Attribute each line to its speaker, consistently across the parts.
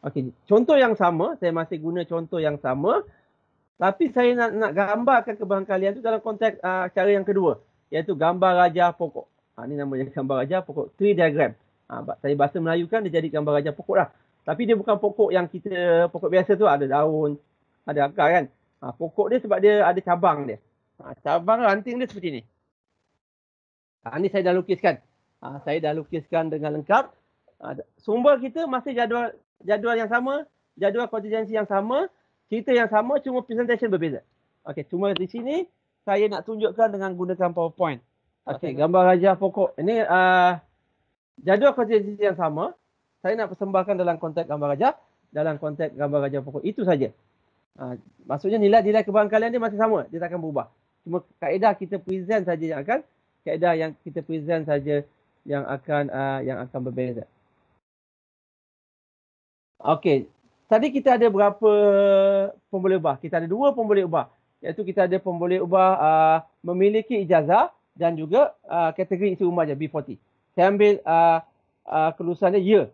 Speaker 1: Okey, contoh yang sama, saya masih guna contoh yang sama, tapi saya nak gambarkan keberangkalian tu dalam konteks cara yang kedua, iaitu gambar rajah pokok. Ini namanya gambar rajah pokok, tree diagram. Saya bahasa Melayu kan dia jadi gambar rajah pokok lah. Tapi dia bukan pokok yang kita, pokok biasa tu ada daun, ada akar kan. Pokok dia sebab dia ada cabang dia. Cabang ranting dia seperti ni. Ini saya dah lukiskan. Saya dah lukiskan dengan lengkap. Sumber kita masih jadual yang sama, jadual kontingensi yang sama, cerita yang sama, cuma presentation berbeza. Okey, cuma di sini saya nak tunjukkan dengan gunakan PowerPoint. Okey, gambar rajah pokok. Ini jadual kontingensi yang sama. Saya nak persembahkan dalam konteks gambar rajah, dalam konteks gambar rajah pokok. Itu saja. Maksudnya nilai keberangkalian dia masih sama, dia tak akan berubah. Cuma kaedah kita present saja yang akan yang akan berbeza. Okey, tadi kita ada berapa pemboleh ubah? Kita ada 2 pemboleh ubah, iaitu kita ada pemboleh ubah memiliki ijazah dan juga kategori isi rumah je B40. Saya ambil kelulusannya year.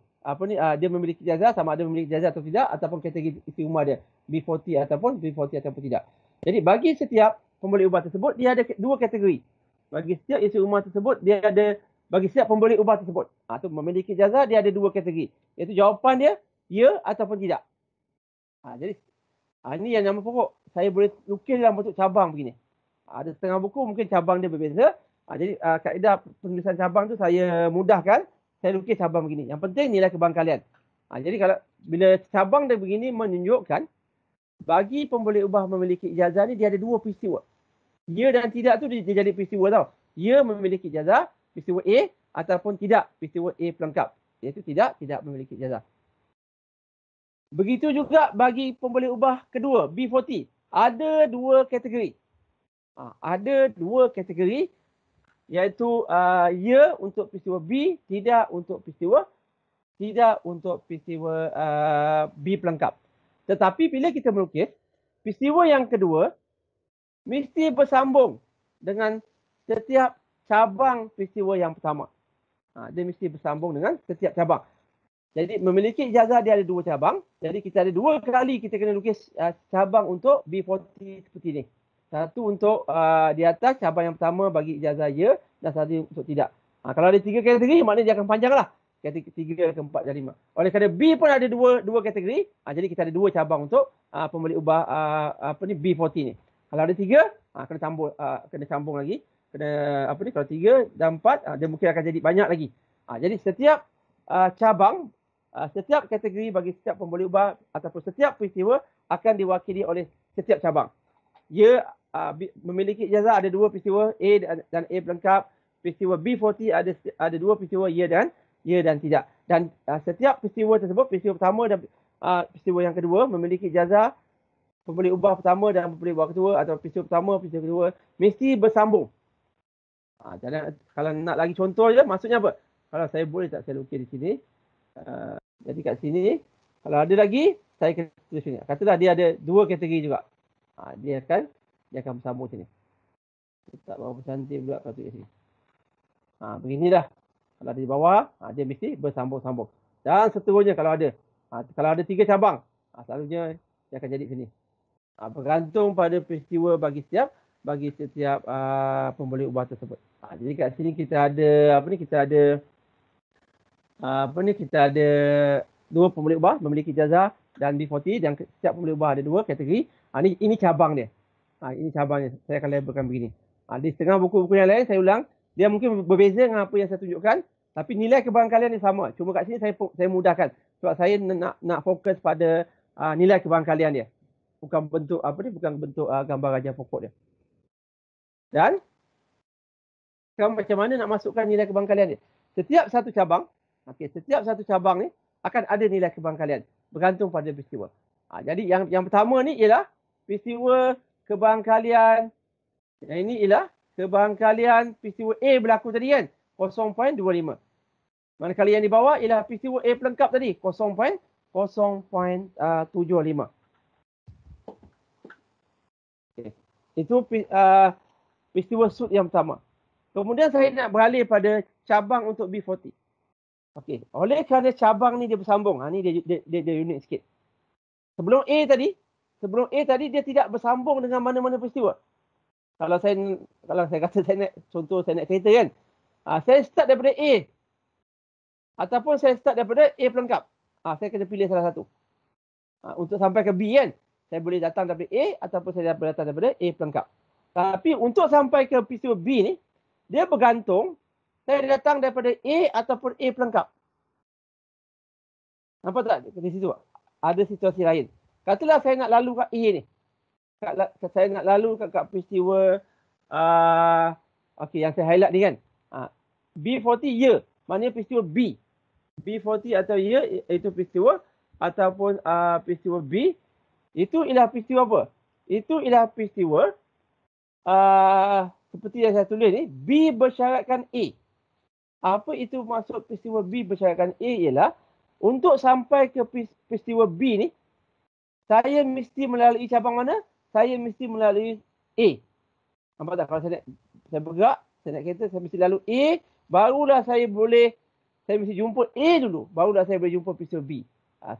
Speaker 1: Dia memiliki ijazah, sama ada memiliki ijazah atau tidak, ataupun kategori isi rumah dia B40 ataupun B40 ataupun tidak. Jadi bagi setiap pemboleh ubah tersebut dia ada 2 kategori. Bagi setiap isi rumah tersebut dia ada, bagi setiap pemboleh ubah tersebut tu memiliki ijazah, dia ada 2 kategori, iaitu jawapan dia ya ataupun tidak. Jadi ini yang nama pokok. Saya boleh lukis dalam bentuk cabang begini. Ada setengah buku mungkin cabang dia berbeza. Jadi kaedah penulisan cabang tu saya mudahkan. Saya lukis cabang begini. Yang penting nilai keberangkalian. Jadi kalau bila cabang dia begini menunjukkan bagi pemboleh ubah memiliki ijazah ni dia ada 2 peristiwa. Ya dan tidak tu dia jadi peristiwa tau. Ya memiliki ijazah, peristiwa A, ataupun tidak, peristiwa A pelengkap. Iaitu tidak memiliki ijazah. Begitu juga bagi pemboleh ubah kedua, B40. Ada 2 kategori. Ada 2 kategori, iaitu ya untuk peristiwa B, tidak untuk peristiwa B pelengkap. Tetapi bila kita melukis, peristiwa yang kedua mesti bersambung dengan setiap cabang peristiwa yang pertama. Dia mesti bersambung dengan setiap cabang. Jadi memiliki ijazah dia ada 2 cabang. Jadi kita ada 2 kali kita kena lukis cabang untuk B40 seperti ini. Satu untuk di atas cabang yang pertama bagi ijazah ya dan satu untuk tidak. Kalau ada 3 kategori maknanya dia akan panjang lah. Kategori 3, 4 dan 5. Oleh kerana B pun ada 2 kategori. Jadi kita ada 2 cabang untuk pemboleh ubah B40 ni. Kalau ada 3, kena sambung lagi. Kalau 3 dan 4 dia mungkin akan jadi banyak lagi. Jadi setiap cabang, setiap kategori bagi setiap pemboleh ubah ataupun setiap peristiwa akan diwakili oleh setiap cabang. Ya memiliki ijazah ada 2 peristiwa A dan A pelengkap. Peristiwa B40 ada 2 peristiwa ya dan tidak. Dan setiap peristiwa tersebut, peristiwa pertama dan peristiwa yang kedua memiliki ijazah pemboleh ubah pertama dan pemboleh ubah kedua, atau peristiwa pertama, peristiwa kedua mesti bersambung. Jadi kalau nak lagi contoh je, maksudnya apa? Kalau saya boleh tak saya lukis di sini. Jadi kat sini, kalau ada lagi, saya kena tulis sini. Katalah dia ada 2 kategori juga. Dia akan bersambung sini. Tak berapa cantik pula kalau tulis sini. Beginilah. Kalau ada di bawah, dia mesti bersambung-sambung. Dan seterusnya kalau ada. Kalau ada 3 cabang, selalunya dia akan jadi sini. Bergantung pada peristiwa bagi setiap pemboleh ubah tersebut. Jadi kat sini kita ada kita ada 2 pemboleh ubah memiliki ijazah dan B40, dan setiap pemboleh ubah ada 2 kategori. Ini cabang dia. Ini cabangnya. Saya akan labelkan begini. Di setengah buku-buku yang lain saya ulang, dia mungkin berbeza dengan apa yang saya tunjukkan, tapi nilai keberangkalian ni sama. Cuma kat sini saya mudahkan sebab saya nak fokus pada nilai keberangkalian dia. Bukan bentuk gambar rajah pokok dia. Dan macam mana nak masukkan nilai keberangkalian dia? Setiap satu cabang ni akan ada nilai keberangkalian bergantung pada peristiwa. Jadi yang pertama ni ialah peristiwa keberangkalian. Yang ini ialah keberangkalian peristiwa A berlaku tadi kan, 0.25. Manakala yang di bawah ialah peristiwa A pelengkap tadi, 0.75. Itu peristiwa sud yang pertama. Kemudian saya nak beralih pada cabang untuk B40. Okey, oleh kerana cabang ni dia bersambung. Ni dia unik sikit. Sebelum A tadi dia tidak bersambung dengan mana-mana peristiwa. Kalau saya kata contoh saya naik kereta kan. Saya start daripada A. Ataupun saya start daripada A pelengkap. Saya kena pilih salah satu. Untuk sampai ke B kan. Saya boleh datang daripada A ataupun saya datang daripada A pelengkap. Tapi untuk sampai ke peristiwa B ni, dia bergantung saya datang daripada A ataupun A pelengkap. Nampak tak? Di situ ada situasi lain. Katalah saya nak lalu kat A ni. Saya nak lalu kat peristiwa okey yang saya highlight ni kan. B40 ya, maknanya peristiwa B. B40 atau ya iaitu peristiwa ataupun peristiwa B itu ialah peristiwa apa? Itu ialah peristiwa seperti yang saya tulis ni, B bersyaratkan A. Apa itu maksud peristiwa B bersyaratkan A ialah untuk sampai ke peristiwa B ni saya mesti melalui cabang mana? Saya mesti melalui A. Nampak tak? Kalau saya bergerak, saya naik kereta, saya mesti lalu A, barulah saya mesti jumpa A dulu, barulah saya boleh jumpa peristiwa B.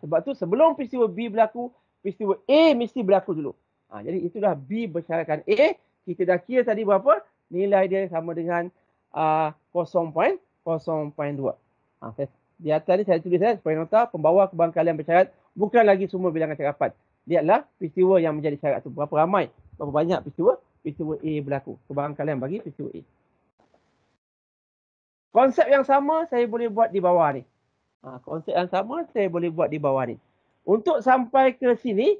Speaker 1: Sebab tu sebelum peristiwa B berlaku, peristiwa A mesti berlaku dulu. Jadi itulah B bersyaratkan A. Kita dah kira tadi berapa? Nilai dia sama dengan 0.2. Di atas ni saya tulis supaya nota pembawa kebangkalian bersyarat bukan lagi semua bilangan cakapan. Lihatlah peristiwa yang menjadi syarat tu. Berapa ramai, berapa banyak peristiwa A berlaku. Kebangkalian bagi peristiwa A. Konsep yang sama saya boleh buat di bawah ni. Konsep yang sama saya boleh buat di bawah ni. Untuk sampai ke sini,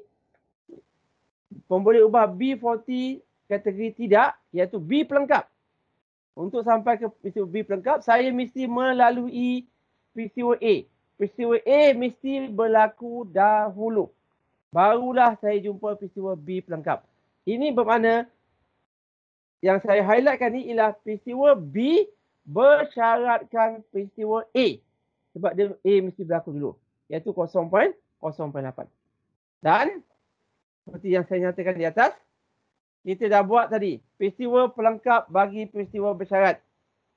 Speaker 1: boleh ubah B40 kategori tidak, iaitu B pelengkap. Untuk sampai ke peristiwa B pelengkap, saya mesti melalui peristiwa A. Peristiwa A mesti berlaku dahulu. Barulah saya jumpa peristiwa B pelengkap. Ini bermakna yang saya highlightkan ni ialah peristiwa B bersyaratkan peristiwa A. Sebab dia A mesti berlaku dulu. Iaitu 0.08. Dan seperti yang saya nyatakan di atas, kita dah buat tadi. Peristiwa pelengkap bagi peristiwa bersyarat.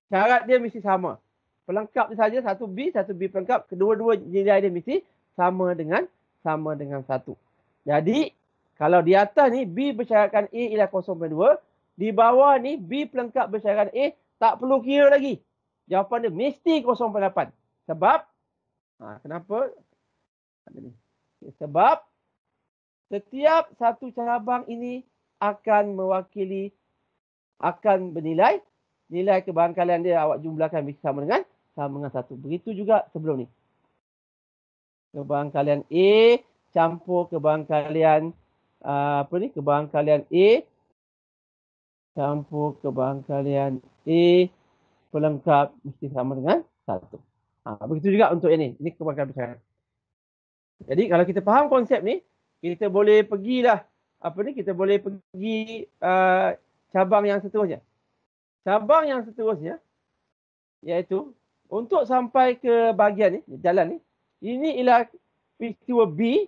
Speaker 1: Syarat dia mesti sama. Pelengkap dia saja, satu B pelengkap. Kedua-dua nilai dia mesti sama dengan 1. Jadi, kalau di atas ni B bersyaratkan A ialah 0.2. Di bawah ni B pelengkap bersyaratkan A tak perlu kira lagi. Jawapan dia mesti 0.8. Sebab, kenapa? Sebab, setiap satu cabang ini akan bernilai. Nilai kebangkalian dia awak jumlahkan mesti sama dengan 1. Begitu juga sebelum ni. Kebangkalian A campur kebangkalian kebangkalian A campur kebangkalian A pelengkap mesti sama dengan 1. Begitu juga untuk ini. Ini kebangkalian bersyarat. Jadi kalau kita faham konsep ni, kita boleh pergilah kita boleh pergi cabang yang seterusnya. Cabang yang seterusnya iaitu untuk sampai ke bahagian ni, jalan ni, ini ialah peristiwa B.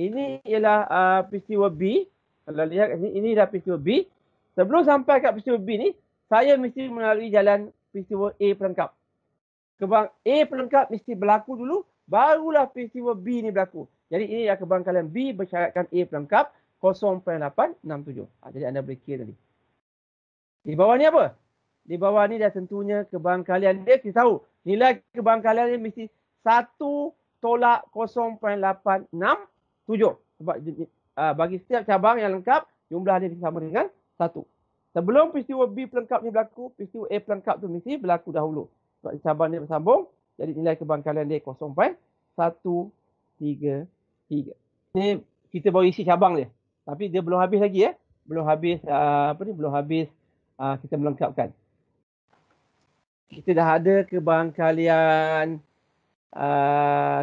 Speaker 1: Ini ialah peristiwa B. Kalau lihat ini adalah peristiwa B. Sebelum sampai ke peristiwa B ni, saya mesti melalui jalan peristiwa A pelengkap. Kebang A pelengkap mesti berlaku dulu, barulah peristiwa B ni berlaku. Jadi ini adalah kebangkalian B bersyaratkan A pelengkap 0.867. Jadi anda boleh kira tadi. Di bawah ni apa? Di bawah ni dah tentunya kebangkalian dia, kita tahu nilai kebangkalian dia mesti 1 tolak 0.867. Sebab bagi setiap cabang yang lengkap, jumlah dia sama dengan 1. Sebelum peristiwa B pelengkap ni berlaku, peristiwa A pelengkap tu mesti berlaku dahulu. Sebab cabang dia bersambung, jadi nilai kebangkalian dia 0.133. Ini kita baru isi cabang dia. Tapi dia belum habis lagi ya. Belum habis kita melengkapkan. Kita dah ada kebangkalian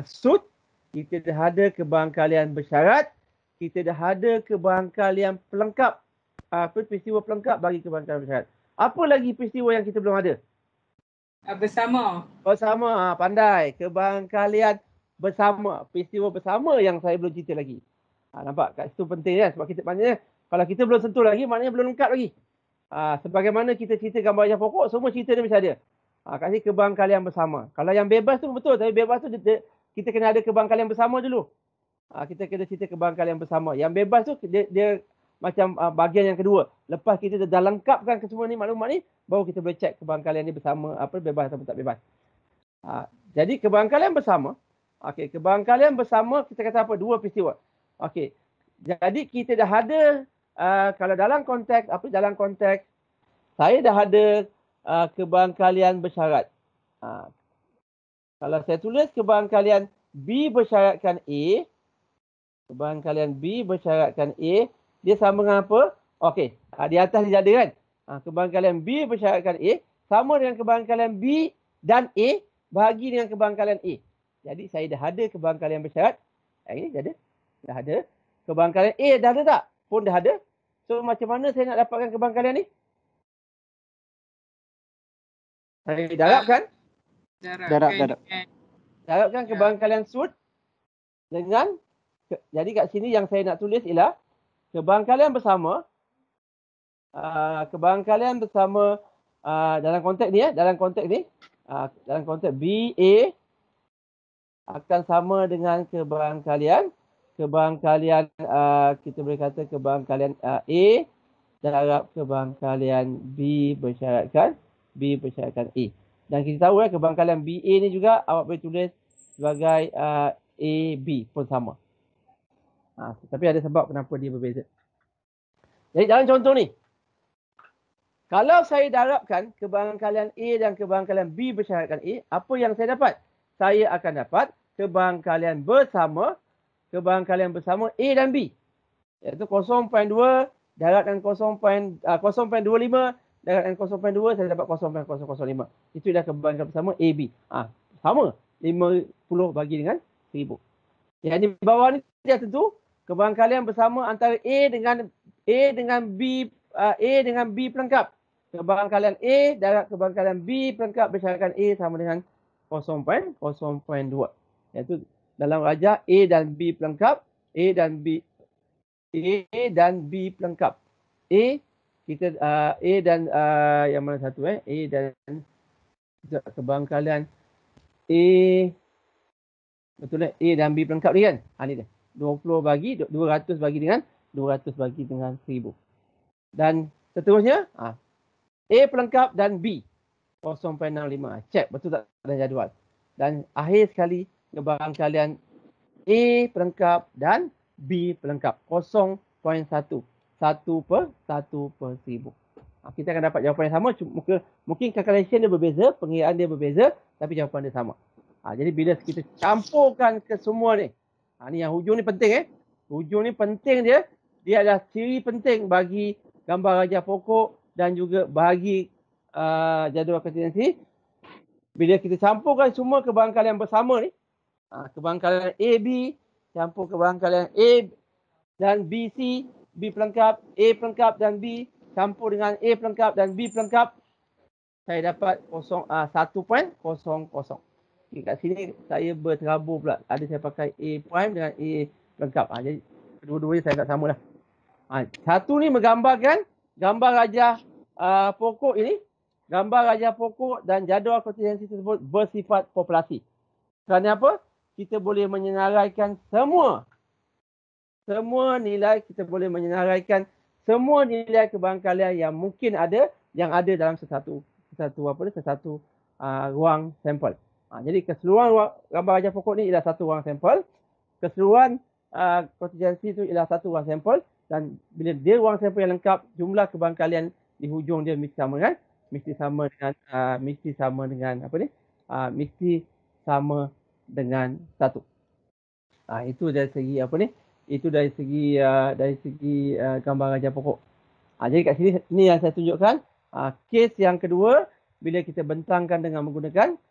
Speaker 1: sud, kita dah ada kebangkalian bersyarat, kita dah ada kebangkalian pelengkap. Peristiwa pelengkap bagi kebangkalian bersyarat. Apa lagi peristiwa yang kita belum ada?
Speaker 2: Bersama.
Speaker 1: Pandai. Kebangkalian bersama. Peristiwa bersama yang saya belum cerita lagi. Nampak? Kat situ penting kan? Sebab kita maknanya kalau kita belum sentuh lagi, maknanya belum lengkap lagi. Sebagaimana kita cerita gambar yang pokok, semua cerita dia mesti ada. Kat sini kebangkalian bersama. Kalau yang bebas tu betul, tapi bebas tu kita kena ada kebangkalian bersama dulu. Kita kena cerita kebangkalian bersama. Yang bebas tu dia macam bahagian yang kedua. Lepas kita dah lengkapkan ke semua ni maklumat ni, baru kita boleh check kebangkalian ni bersama apa bebas atau tak bebas. Jadi kebangkalian bersama. Okey, kebangkalian bersama kita kata apa? Dua peristiwa. Okey. Jadi kita dah ada kalau dalam konteks saya dah ada kebangkalian bersyarat. Kalau saya tulis kebangkalian B bersyaratkan A, kebangkalian B bersyaratkan A, dia sama dengan apa? Okey, di atas dia ada kan? Kebangkalian B bersyaratkan A sama dengan kebangkalian B dan A bahagi dengan kebangkalian A. Jadi saya dah ada kebangkalian bersyarat. Ini dah ada. Kebangkalian A dah ada tak? Pun dah ada. So macam mana saya nak dapatkan kebangkalian ni? Saya darabkan. Darabkan kebangkalian sud dengan jadi kat sini yang saya nak tulis ialah kebangkalian bersama dalam konteks ni dalam konteks BA akan sama dengan kebangkalian kita boleh kata kebangkalian A darab kebangkalian B bersyaratkan A. Dan kita tahu kebangkalian BA ni juga awak boleh tulis sebagai AB pun sama. Tapi ada sebab kenapa dia berbeza. Jadi dalam contoh ni, kalau saya darabkan kebangkalian A dan kebangkalian B bersyaratkan A, apa yang saya dapat? Saya akan dapat kebangkalian bersama A dan B. Iaitu 0.2 darabkan 0.25 darabkan 0.2 saya dapat 0.005. Itu adalah kebangkalian bersama AB. Sama 50 bagi dengan 1000. Yang di bawah ni dia tentu kebangkalian bersama antara A dengan B pelengkap. Kebangkalian A darab kebangkalian B pelengkap bersyaratkan A sama dengan 0.2. Iaitu dalam rajah A dan B pelengkap, A dan B pelengkap. A dan yang mana satu A dan kebangkalian A betul A dan B pelengkap ni kan? Ni dia. 200 bagi dengan 1000. Dan seterusnya A pelengkap dan B 0.65. Check betul tak ada jadual. Dan akhir sekali kebangkalian A pelengkap dan B pelengkap 0.1. 1/1000. Kita akan dapat jawapan yang sama. Mungkin calculation dia berbeza, pengiraan dia berbeza, tapi jawapan dia sama. Jadi bila kita campurkan ke semua ni, ni yang hujung ni penting Hujung ni penting dia adalah ciri penting bagi gambar rajah pokok dan juga bagi jadual kontinensi. Bila kita campurkan semua kebangkalian bersama ni, kebangkalian AB campur kebangkalian A dan BC, B pelengkap, A pelengkap dan B campur dengan A pelengkap dan B pelengkap, saya dapat 1.00. Kat sini saya berterabur pula. Ada saya pakai A prime dengan A pelengkap. Jadi kedua-duanya saya tak sama lah. Satu ni menggambarkan gambar rajah pokok ini. Gambar rajah pokok dan jadual kontinensi tersebut bersifat populasi. Kerana apa? Kita boleh menyenaraikan semua nilai, kita boleh menyenaraikan semua nilai kebangkalian yang mungkin ada, yang ada dalam satu ruang sampel. Jadi keseluruhan gambar rajah pokok ni ialah satu ruang sampel. Keseluruhan kontinensi itu ialah satu ruang sampel. Dan bila dia ruang sampel yang lengkap, jumlah kebangkalian di hujung dia mesti sama dengan 1. Itu dari segi Itu dari segi gambar rajah pokok. Jadi kat sini ni yang saya tunjukkan. Kes yang kedua, bila kita bentangkan dengan menggunakan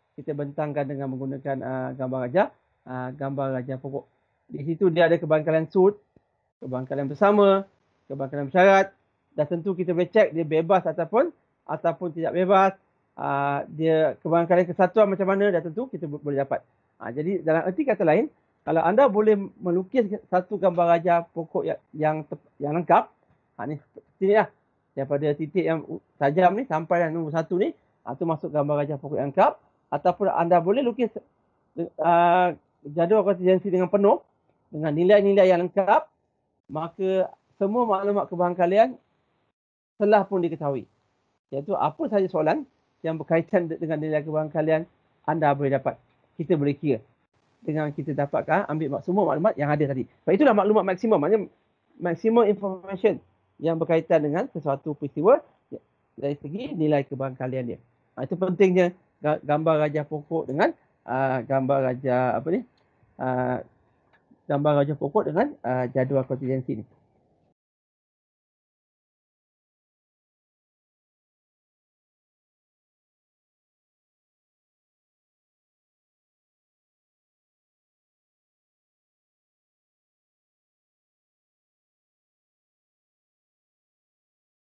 Speaker 1: gambar rajah pokok. Di situ dia ada kebangkalian sud, kebangkalian bersama, kebangkalian bersyarat. Dan tentu kita boleh cek dia bebas ataupun tidak bebas. Dia kebangkalian kesatuan macam mana, dan tentu kita boleh dapat. Jadi dalam erti kata lain, kalau anda boleh melukis satu gambar rajah pokok yang lengkap, ni seperti ni lah. Daripada titik yang tajam ni sampai yang nombor 1 ni, Itu masuk gambar rajah pokok yang lengkap. Ataupun anda boleh lukis jadual kontingensi dengan penuh, dengan nilai-nilai yang lengkap, maka semua maklumat kebahan kalian telah pun diketahui. Iaitu apa sahaja soalan yang berkaitan dengan nilai kebahan kalian, anda boleh dapat. Kita boleh kira dengan kita dapatkan ambil semua maklumat yang ada tadi. Sebab itulah maklumat maksimum. Maksudnya maximum information yang berkaitan dengan sesuatu peristiwa dari segi nilai kebahan kalian dia. Itu pentingnya gambar rajah pokok dengan gambar rajah gambar rajah pokok dengan jadual kontingensi ni.